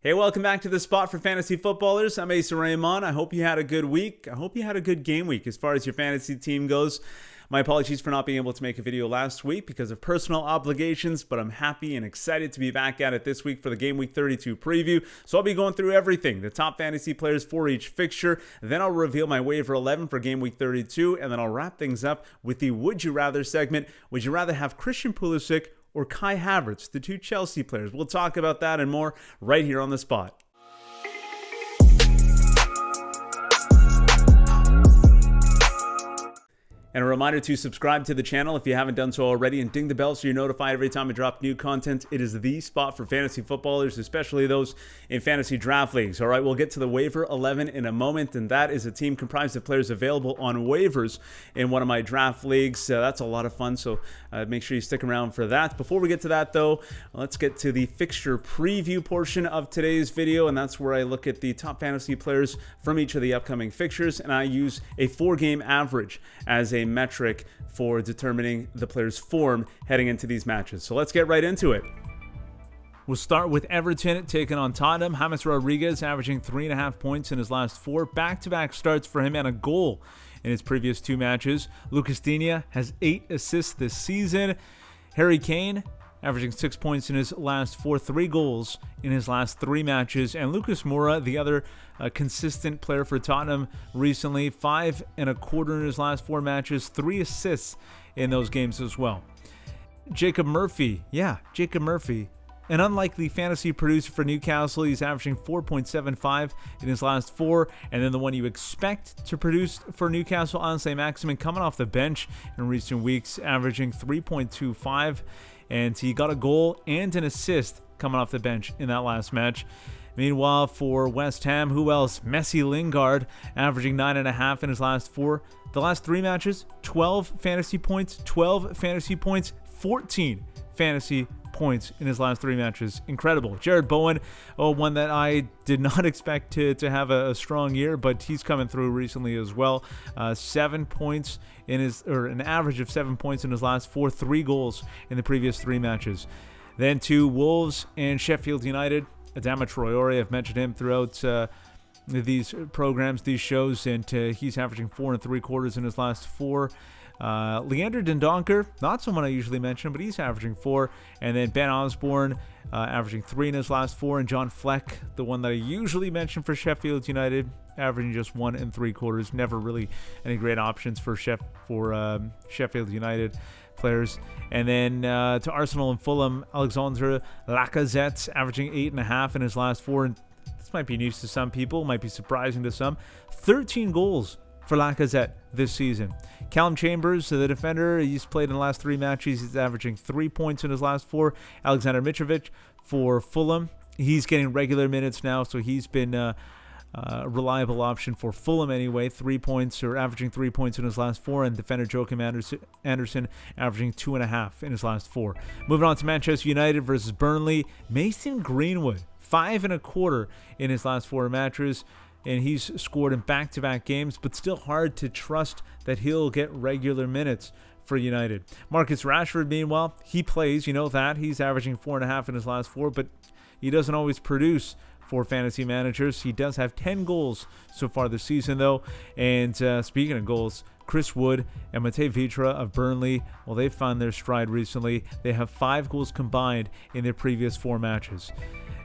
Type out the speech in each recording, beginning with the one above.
Hey, welcome back to The Spot for Fantasy Footballers. I'm Asa Rehman. I hope you had a good week. I hope you had a good game week as far as your fantasy team goes. My apologies for not being able to make a video last week because of personal obligations, but I'm happy and excited to be back at it this week for the Gameweek 32 preview. So I'll be going through everything, the top fantasy players for each fixture. Then I'll reveal my waiver 11 for Gameweek 32, and then I'll wrap things up with the Would You Rather segment. Would you rather have Christian Pulisic or Kai Havertz, the two Chelsea players? We'll talk about that and more right here on The Spot. And a reminder to subscribe to the channel if you haven't done so already, and ding the bell so you're notified every time I drop new content. It is the spot for fantasy footballers, especially those in fantasy draft leagues. All right, we'll get to the waiver 11 in a moment, and that is a team comprised of players available on waivers in one of my draft leagues. That's a lot of fun, so make sure you stick around for that. Before we get to that, though, let's get to the fixture preview portion of today's video, and that's where I look at the top fantasy players from each of the upcoming fixtures, and I use a 4-game average as a metric for determining the player's form heading into these matches. So let's get right into it. We'll start with Everton taking on Tottenham. James Rodriguez averaging 3.5 points in his last 4. Back-to-back starts for him and a goal in his previous 2 matches. Lucas Digne has 8 assists this season. Harry Kane averaging 6 points in his last 4, 3 goals in his last 3 matches. And Lucas Mora, the other consistent player for Tottenham recently, 5.25 in his last 4 matches, 3 assists in those games as well. Jacob Murphy, an unlikely fantasy producer for Newcastle. He's averaging 4.75 in his last 4. And then the one you expect to produce for Newcastle, Saint-Maximin, coming off the bench in recent weeks, averaging 3.25. And he got a goal and an assist coming off the bench in that last match. Meanwhile, for West Ham, who else? Lingard, averaging 9.5 in his last 4. The last 3 matches, 12 fantasy points, 14 fantasy points in his last 3 matches. Incredible. Jared Bowen, one that I did not expect to have a strong year, but he's coming through recently as well. 7 points in an average of 7 points in his last 4, 3 goals in the previous 3 matches. Then to Wolves and Sheffield United. Adama Traore, I've mentioned him throughout these programs, these shows, and he's averaging 4.75 in his last 4. Leander Dendoncker, not someone I usually mention, but he's averaging 4. And then Ben Osborne, averaging 3 in his last 4. And John Fleck, the one that I usually mention for Sheffield United, averaging just 1.75. Never really any great options for Sheffield United players. And then to Arsenal and Fulham, Alexandre Lacazette, averaging 8.5 in his last 4. And this might be news to some people, might be surprising to some. 13 goals for Lacazette this season. Callum Chambers, the defender, he's played in the last 3 matches. He's averaging 3 points in his last 4. Alexander Mitchevich for Fulham. He's getting regular minutes now, so he's been a reliable option for Fulham anyway. 3 points, or averaging 3 points in his last 4. And defender Joachim Anderson averaging 2.5 in his last 4. Moving on to Manchester United versus Burnley. Mason Greenwood, 5.25 in his last 4 matches. And he's scored in back-to-back games, but still hard to trust that he'll get regular minutes for United. Marcus Rashford, meanwhile, he plays, you know that. He's averaging 4.5 in his last 4, but he doesn't always produce for fantasy managers. He does have 10 goals so far this season, though. And speaking of goals, Chris Wood and Matej Vitra of Burnley, well, they've found their stride recently. They have 5 goals combined in their previous 4 matches.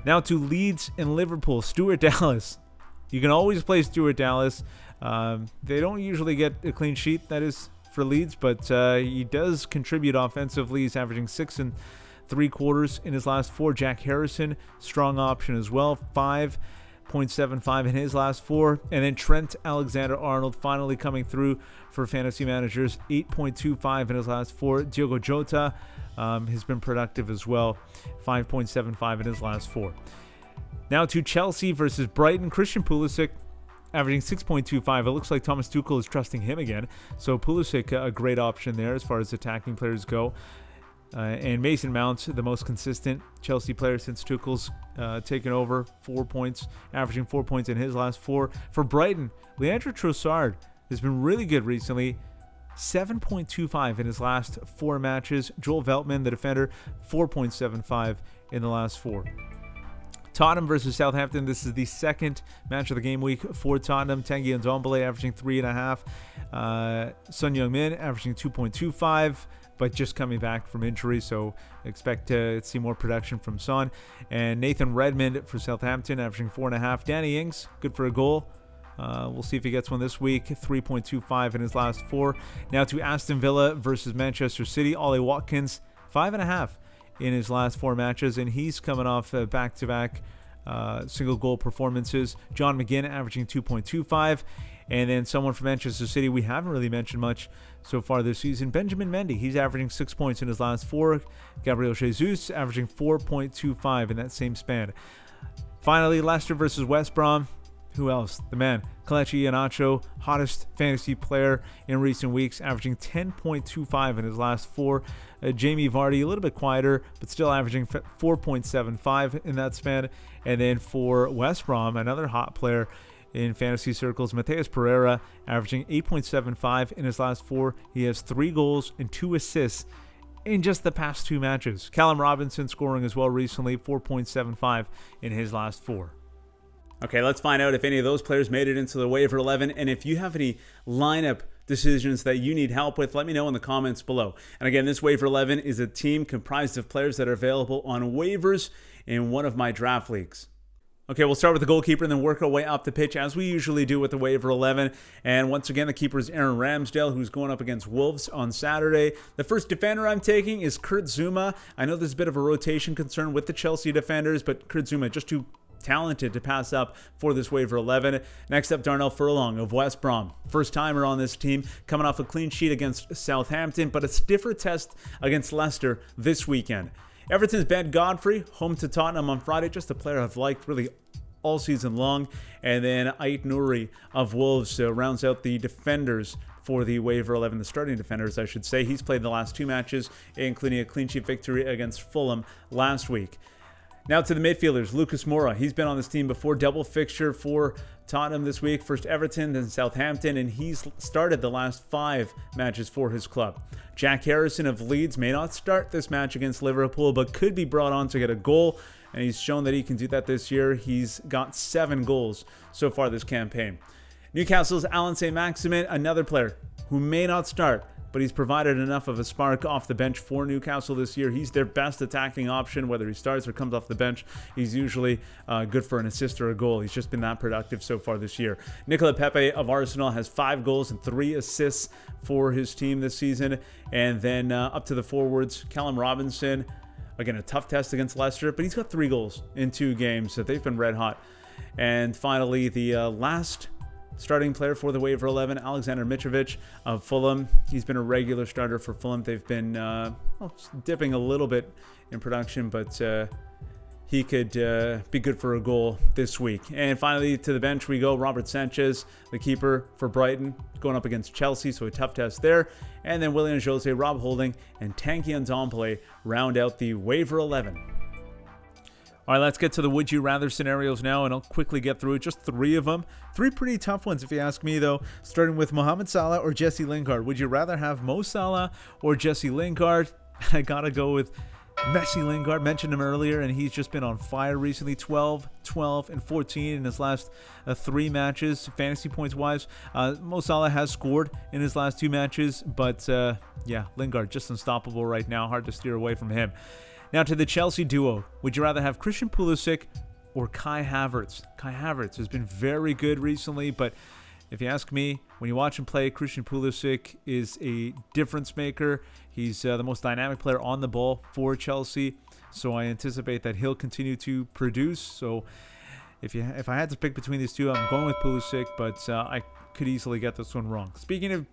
Now to Leeds and Liverpool. Stuart Dallas. You can always play Stuart Dallas. They don't usually get a clean sheet, that is, for Leeds, but he does contribute offensively. He's averaging 6.75 in his last 4. Jack Harrison, strong option as well, 5.75 in his last 4. And then Trent Alexander-Arnold finally coming through for fantasy managers, 8.25 in his last 4. Diogo Jota has been productive as well, 5.75 in his last 4. Now to Chelsea versus Brighton. Christian Pulisic averaging 6.25. It looks like Thomas Tuchel is trusting him again. So Pulisic, a great option there as far as attacking players go. And Mason Mount, the most consistent Chelsea player since Tuchel's taken over, 4 points, averaging 4 points in his last 4. For Brighton, Leandro Trossard has been really good recently. 7.25 in his last 4 matches. Joel Veltman, the defender, 4.75 in the last 4. Tottenham versus Southampton. This is the second match of the game week for Tottenham. Tanguy Ndombele averaging 3.5. Son Heung-min averaging 2.25, but just coming back from injury, so expect to see more production from Son. And Nathan Redmond for Southampton averaging 4.5. Danny Ings, good for a goal. We'll see if he gets one this week. 3.25 in his last 4. Now to Aston Villa versus Manchester City. Ollie Watkins, 5.5 in his last 4 matches, and he's coming off back-to-back single goal performances. John McGinn averaging 2.25. And then someone from Manchester City we haven't really mentioned much so far this season, Benjamin Mendy. He's averaging 6 points in his last 4. Gabriel Jesus averaging 4.25 in that same span. Finally, Leicester versus West Brom. Who else? The man, Kelechi Iheanacho, hottest fantasy player in recent weeks, averaging 10.25 in his last 4. Jamie Vardy, a little bit quieter, but still averaging 4.75 in that span. And then for West Brom, another hot player in fantasy circles, Mateus Pereira, averaging 8.75 in his last 4. He has 3 goals and 2 assists in just the past 2 matches. Callum Robinson scoring as well recently, 4.75 in his last 4. Okay, let's find out if any of those players made it into the waiver 11. And if you have any lineup decisions that you need help with, let me know in the comments below. And again, this waiver 11 is a team comprised of players that are available on waivers in one of my draft leagues. Okay, we'll start with the goalkeeper and then work our way up the pitch as we usually do with the waiver 11. And once again, the keeper is Aaron Ramsdale, who's going up against Wolves on Saturday. The first defender I'm taking is Kurt Zouma. I know there's a bit of a rotation concern with the Chelsea defenders, but Kurt Zouma just too talented to pass up for this waiver 11. Next up, Darnell Furlong of West Brom. First timer on this team, coming off a clean sheet against Southampton, but a stiffer test against Leicester this weekend. Everton's Ben Godfrey, home to Tottenham on Friday. Just a player I've liked really all season long. And then Ait Nouri of Wolves rounds out the defenders for the waiver 11, the starting defenders, I should say. He's played the last 2 matches, including a clean sheet victory against Fulham last week. Now to the midfielders, Lucas Mora. He's been on this team before, double fixture for Tottenham this week. First Everton, then Southampton, and he's started the last 5 matches for his club. Jack Harrison of Leeds may not start this match against Liverpool, but could be brought on to get a goal, and he's shown that he can do that this year. He's got 7 goals so far this campaign. Newcastle's Alan St-Maximin, another player who may not start, but he's provided enough of a spark off the bench for Newcastle this year. He's their best attacking option, whether he starts or comes off the bench. He's usually good for an assist or a goal. He's just been that productive so far this year. Nicola Pepe of Arsenal has 5 goals and 3 assists for his team this season. And then up to the forwards, Callum Robinson. Again, a tough test against Leicester, but he's got 3 goals in 2 games, so they've been red hot. And finally, the last starting player for the waiver 11, Alexander Mitchevich of Fulham. He's been a regular starter for Fulham. They've been dipping a little bit in production, but he could be good for a goal this week. And finally, to the bench we go. Robert Sanchez, the keeper for Brighton, going up against Chelsea, so a tough test there. And then Willian Jose, Rob Holding, and Tanguy Ndombele round out the waiver 11. All right, let's get to the would you rather scenarios now, and I'll quickly get through it. Just 3 of them. 3 pretty tough ones, if you ask me, though. Starting with Mohamed Salah or Jesse Lingard. Would you rather have Mo Salah or Jesse Lingard? I gotta go with Messi Lingard. Mentioned him earlier, and he's just been on fire recently. 12, 12, and 14 in his last 3 matches, fantasy points-wise. Mo Salah has scored in his last 2 matches, but yeah, Lingard just unstoppable right now. Hard to steer away from him. Now to the Chelsea duo. Would you rather have Christian Pulisic or Kai Havertz? Kai Havertz has been very good recently, but if you ask me, when you watch him play, Christian Pulisic is a difference maker. He's the most dynamic player on the ball for Chelsea, so I anticipate that he'll continue to produce. So if I had to pick between these two, I'm going with Pulisic, but I could easily get this one wrong. Speaking of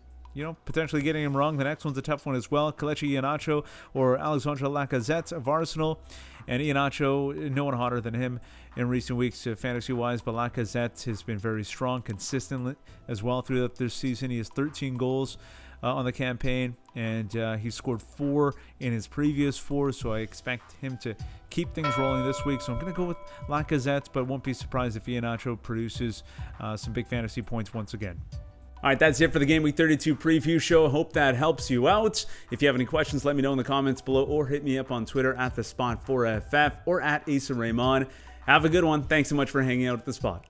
potentially getting him wrong, the next one's a tough one as well. Kelechi Iheanacho or Alexandre Lacazette of Arsenal. And Iheanacho, no one hotter than him in recent weeks fantasy-wise, but Lacazette has been very strong consistently as well throughout this season. He has 13 goals on the campaign, and he scored 4 in his previous 4, so I expect him to keep things rolling this week. So I'm going to go with Lacazette, but won't be surprised if Iheanacho produces some big fantasy points once again. All right, that's it for the Game Week 32 preview show. Hope that helps you out. If you have any questions, let me know in the comments below or hit me up on Twitter at TheSpot4FF or at Asa Rehman. Have a good one. Thanks so much for hanging out at the spot.